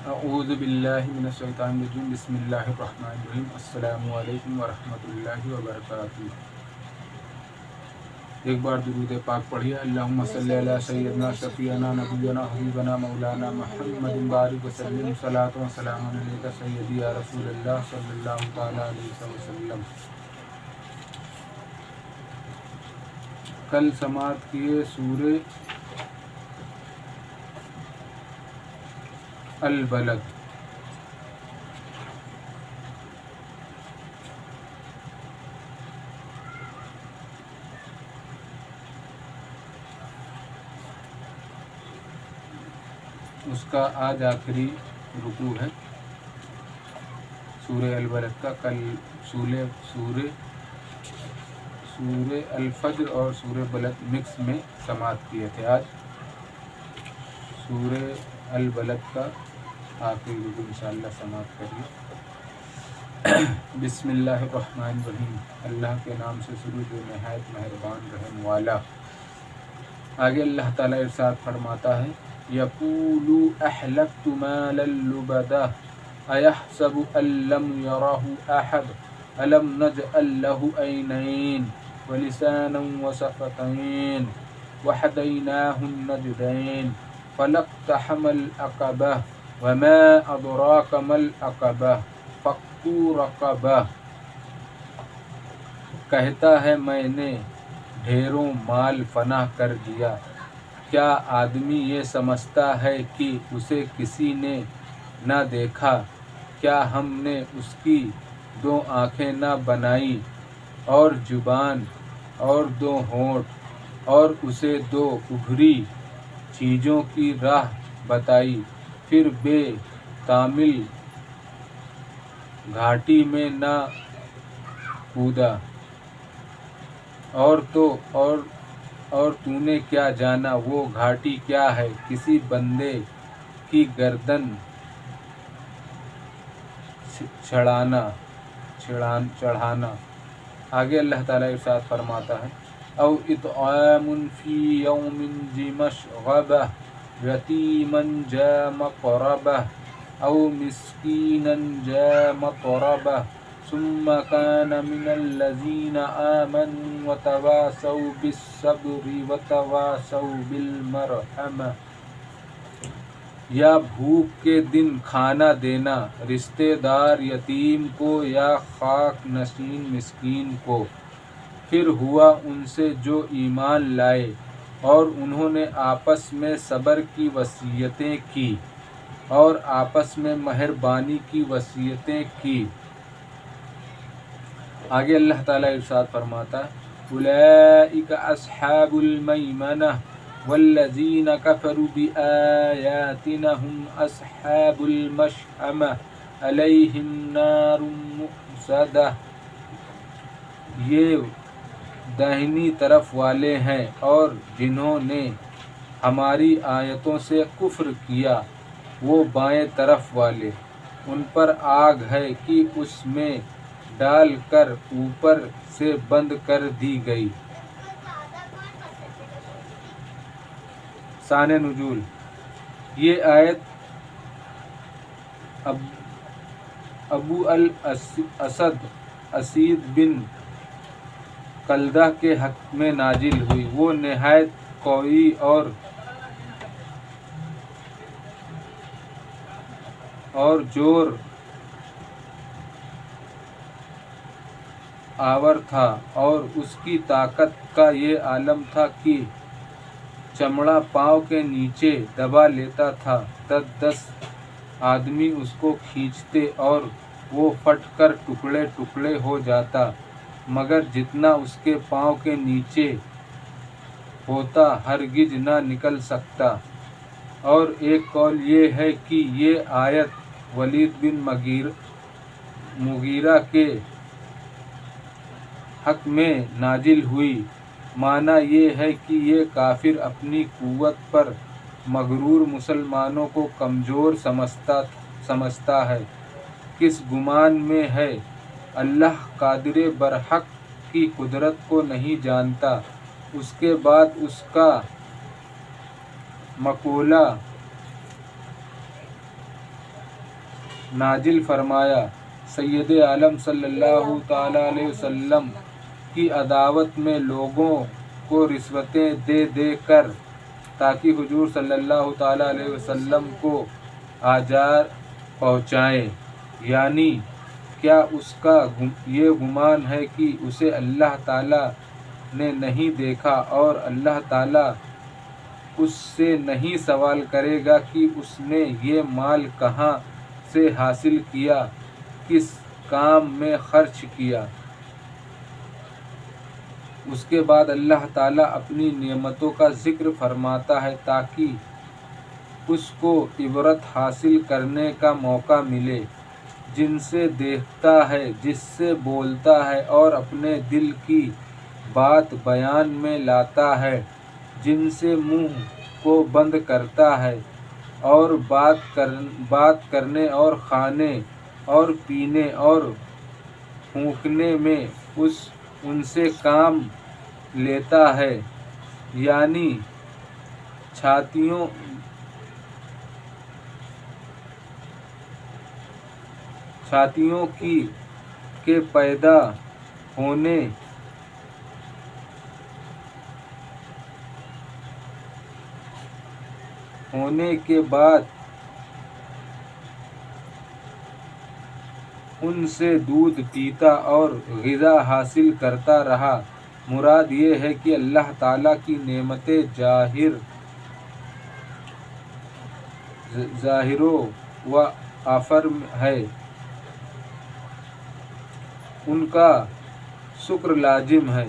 اعوذ باللہ من الشیطان الرجیم بسم اللہ الرحمن الرحیم السلام علیکم ورحمۃ اللہ وبرکاتہ۔ ایک بار درود پاک پڑھیے۔ اللہم صلی علی سیدنا شفیعنا نبینا حبیبنا مولانا محمد بارک وسلم صلاۃ و سلام علیک سیدی یا رسول اللہ صلی اللہ تعالی علیہ وسلم۔ کل سماعت کیے سورہ البلد۔ اس کا آج آخری رکوع ہے سورہ البلد کا۔ کل سورہ الفجر اور سورہ بلد مکس میں سماعت کیے تھے۔ آج سورہ البلد کا آخری رکوع انشاءاللہ سماعت کریے۔ بسم اللہ الرحمن الرحیم، اللہ کے نام سے شروع جو نہایت مہربان رحم والا۔ آگے اللہ تعالیٰ ارشاد فرماتا ہے یقول احلقت مالا لبدا ایحسب ان لم یرہ احد الم نجعل له عینین ولسانا وشفتین وہدیناہ النجدین فلاقتحم العقبہ وما ادراک ما العقبہ فک رقبہ۔ کہتا ہے میں نے ڈھیروں مال فنا کر دیا، کیا آدمی یہ سمجھتا ہے کہ اسے کسی نے نہ دیکھا؟ کیا ہم نے اس کی دو آنکھیں نہ بنائی اور زبان اور دو ہونٹ اور اسے دو ابھری چیزوں کی راہ بتائی، پھر بے تامل گھاٹی میں نہ کودا؟ اور تو نے کیا جانا وہ گھاٹی کیا ہے؟ کسی بندے کی گردن چڑھانا۔ آگے اللہ تعالیٰ ارشاد فرماتا ہے او اطعام فی یوم ذی مسغبہ یتیما ذا مقربہ او مسکینا ذا متربہ ثم كان من الذين آمنوا وتواصوا بالصبر وتواصوا بالمرحمة۔ یا بھوک کے دن کھانا دینا رشتہ دار یتیم کو یا خاک نشین مسکین کو، پھر ہوا ان سے جو ایمان لائے اور انہوں نے آپس میں صبر کی وصیتیں کی اور آپس میں مہربانی کی وصیتیں کی۔ آگے اللہ تعالیٰ ارشاد فرماتا ہے اولئک اصحاب المیمنہ والذین کفروا بآیاتنا ھم اصحاب المشأمہ علیہم نار مؤصدہ۔ یہ داہنی طرف والے ہیں اور جنہوں نے ہماری آیتوں سے کفر کیا وہ بائیں طرف والے، ان پر آگ ہے کہ اس میں ڈال کر اوپر سے بند کر دی گئی۔ شان نزول، یہ آیت ابو الاسد اسید بن کلدہ کے حق میں نازل ہوئی۔ وہ نہایت قوی اور جور آور تھا، اور اس کی طاقت کا یہ عالم تھا کہ چمڑا پاؤں کے نیچے دبا لیتا تھا۔ 10 آدمی اس کو کھینچتے اور وہ پھٹ کر ٹکڑے ٹکڑے ہو جاتا، مگر جتنا اس کے پاؤں کے نیچے ہوتا ہرگز نہ نکل سکتا۔ اور ایک قول یہ ہے کہ یہ آیت ولید بن مغیرہ کے حق میں نازل ہوئی۔ معنی یہ ہے کہ یہ کافر اپنی قوت پر مغرور مسلمانوں کو کمزور سمجھتا ہے، کس گمان میں ہے؟ اللہ قادر برحق کی قدرت کو نہیں جانتا۔ اس کے بعد اس کا مقولہ نازل فرمایا۔ سید عالم صلی اللہ تعالیٰ علیہ وسلم کی عداوت میں لوگوں کو رشوتیں دے دے کر تاکہ حضور صلی اللہ تعالیٰ علیہ وسلم کو آزار پہنچائیں، یعنی کیا اس کا یہ گمان ہے کہ اسے اللہ تعالیٰ نے نہیں دیکھا اور اللہ تعالیٰ اس سے نہیں سوال کرے گا کہ اس نے یہ مال کہاں سے حاصل کیا، کس کام میں خرچ کیا۔ اس کے بعد اللہ تعالیٰ اپنی نعمتوں کا ذکر فرماتا ہے تاکہ اس کو عبرت حاصل کرنے کا موقع ملے، جن سے دیکھتا ہے، جس سے بولتا ہے اور اپنے دل کی بات بیان میں لاتا ہے، جن سے منہ کو بند کرتا ہے اور بات کرنے اور کھانے اور پینے اور پھونکنے میں ان سے کام لیتا ہے، یعنی چھاتیوں کے پیدا ہونے کے بعد ان سے دودھ پیتا اور غذا حاصل کرتا رہا۔ مراد یہ ہے کہ اللہ تعالیٰ کی نعمتیں ظاہر و آفر ہے، ان کا شکر لازم ہے،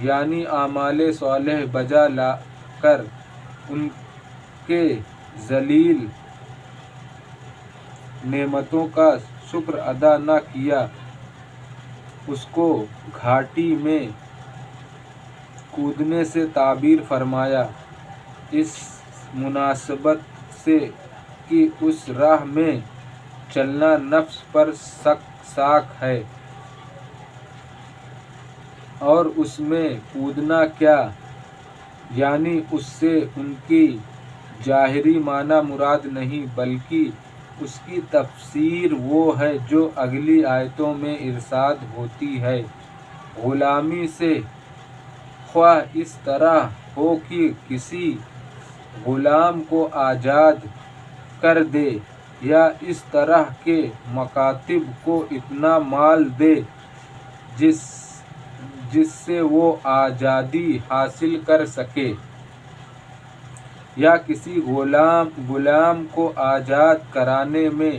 یعنی اعمال صالح بجا لا کر ان کے ذلیل نعمتوں کا شکر ادا نہ کیا، اس کو گھاٹی میں کودنے سے تعبیر فرمایا، اس مناسبت سے کہ اس راہ میں چلنا نفس پر ساکھ ہے، اور اس میں کودنا کیا، یعنی اس سے ان کی ظاہری معنی مراد نہیں بلکہ اس کی تفسیر وہ ہے جو اگلی آیتوں میں ارشاد ہوتی ہے۔ غلامی سے خواہ اس طرح ہو کہ کسی غلام کو آزاد کر دے، یا اس طرح کے مکاتب کو اتنا مال دے جس سے وہ آزادی حاصل کر سکے، یا کسی غلام کو آزاد کرانے میں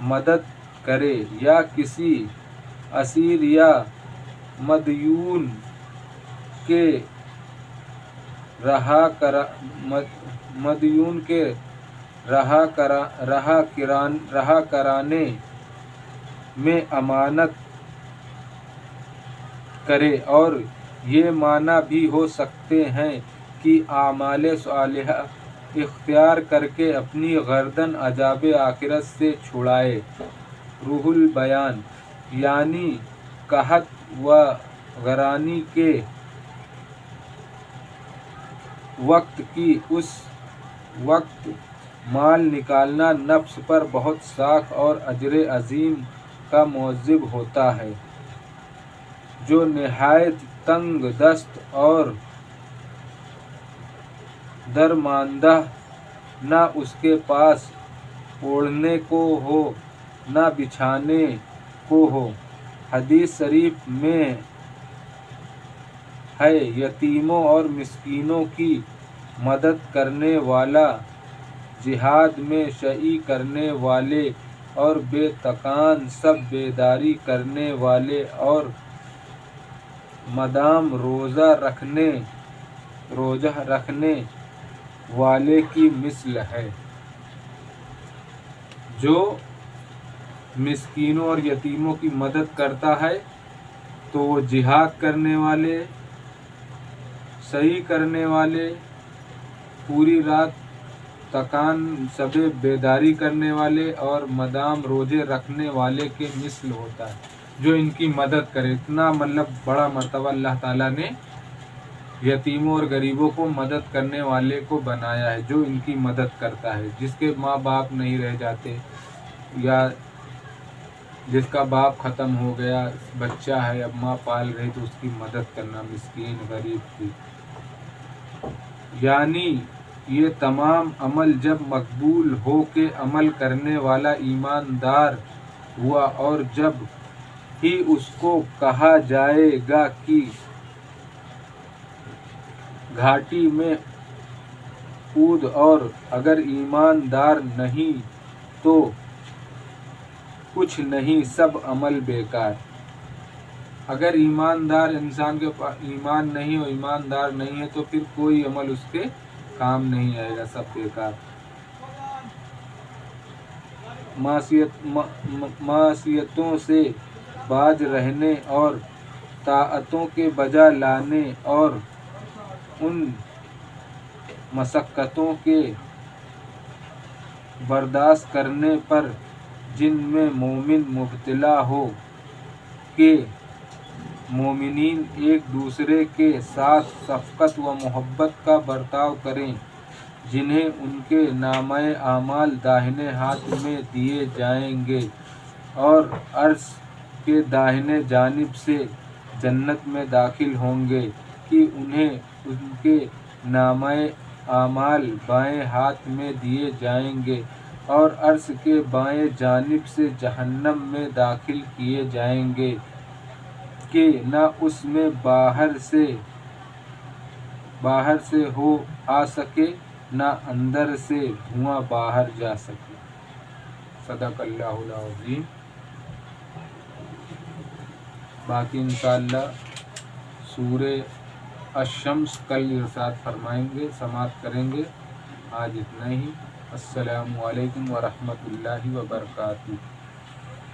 مدد کرے، یا کسی اسیر یا مدیون کے رہا کرانے میں امانت کرے، اور یہ معنی بھی ہو سکتے ہیں کہ اعمال صالحہ اختیار کر کے اپنی گردن عذاب آخرت سے چھڑائے۔ روح البیان یعنی قحط و گرانی کے وقت مال نکالنا نفس پر بہت ساکھ اور اجر عظیم کا موجب ہوتا ہے۔ جو نہایت تنگ دست اور درماندہ، نہ اس کے پاس اوڑھنے کو ہو نہ بچھانے کو ہو۔ حدیث شریف میں ہے، یتیموں اور مسکینوں کی مدد کرنے والا، جہاد میں سعی کرنے والے اور بے تکان شب بیداری کرنے والے اور مدام روزہ رکھنے والے کی مثل ہے۔ جو مسکینوں اور یتیموں کی مدد کرتا ہے تو وہ جہاد کرنے والے، سعی کرنے والے، پوری رات تکان شب بیداری کرنے والے اور مدام روزے رکھنے والے کے مثل ہوتا ہے، جو ان کی مدد کرے۔ اتنا بڑا مرتبہ اللہ تعالیٰ نے یتیموں اور غریبوں کو مدد کرنے والے کو بنایا ہے، جو ان کی مدد کرتا ہے، جس کے ماں باپ نہیں رہ جاتے یا جس کا باپ ختم ہو گیا، بچہ ہے، اب ماں پال رہی تو اس کی مدد کرنا، مسکین غریب کی. یعنی یہ تمام عمل جب مقبول ہو کے عمل کرنے والا ایماندار ہوا، اور جب ہی اس کو کہا جائے گا کہ گھاٹی میں کود، اور اگر ایماندار نہیں تو کچھ نہیں، سب عمل بیکار. اگر ایماندار انسان کے پاس ایمان نہیں ہو، ایماندار نہیں ہے، تو پھر کوئی عمل اس کے کام نہیں آئے گا، سب بیکار. معصیتوں سے باز رہنے اور طاعتوں کے بجا لانے اور ان مشقتوں کے برداشت کرنے پر جن میں مومن مبتلا ہو، کہ مومنین ایک دوسرے کے ساتھ شفقت و محبت کا برتاؤ کریں، جنہیں ان کے نامہ اعمال داہنے ہاتھ میں دیے جائیں گے، اور عرش کے داہنے جانب سے جنت میں داخل ہوں گے، کہ انہیں ان کے نامہ اعمال بائیں ہاتھ میں دیے جائیں گے، اور عرش کے بائیں جانب سے جہنم میں داخل کیے جائیں گے، کہ نہ اس میں باہر سے ہو آ سکے، نہ اندر سے دھواں باہر جا سکے. صدق اللہ العظیم. باقی انشاءاللہ سورہ الشمس کل ارشاد فرمائیں گے، سماعت کریں گے. آج اتنا ہی. السلام علیکم ورحمۃ اللہ وبرکاتہ.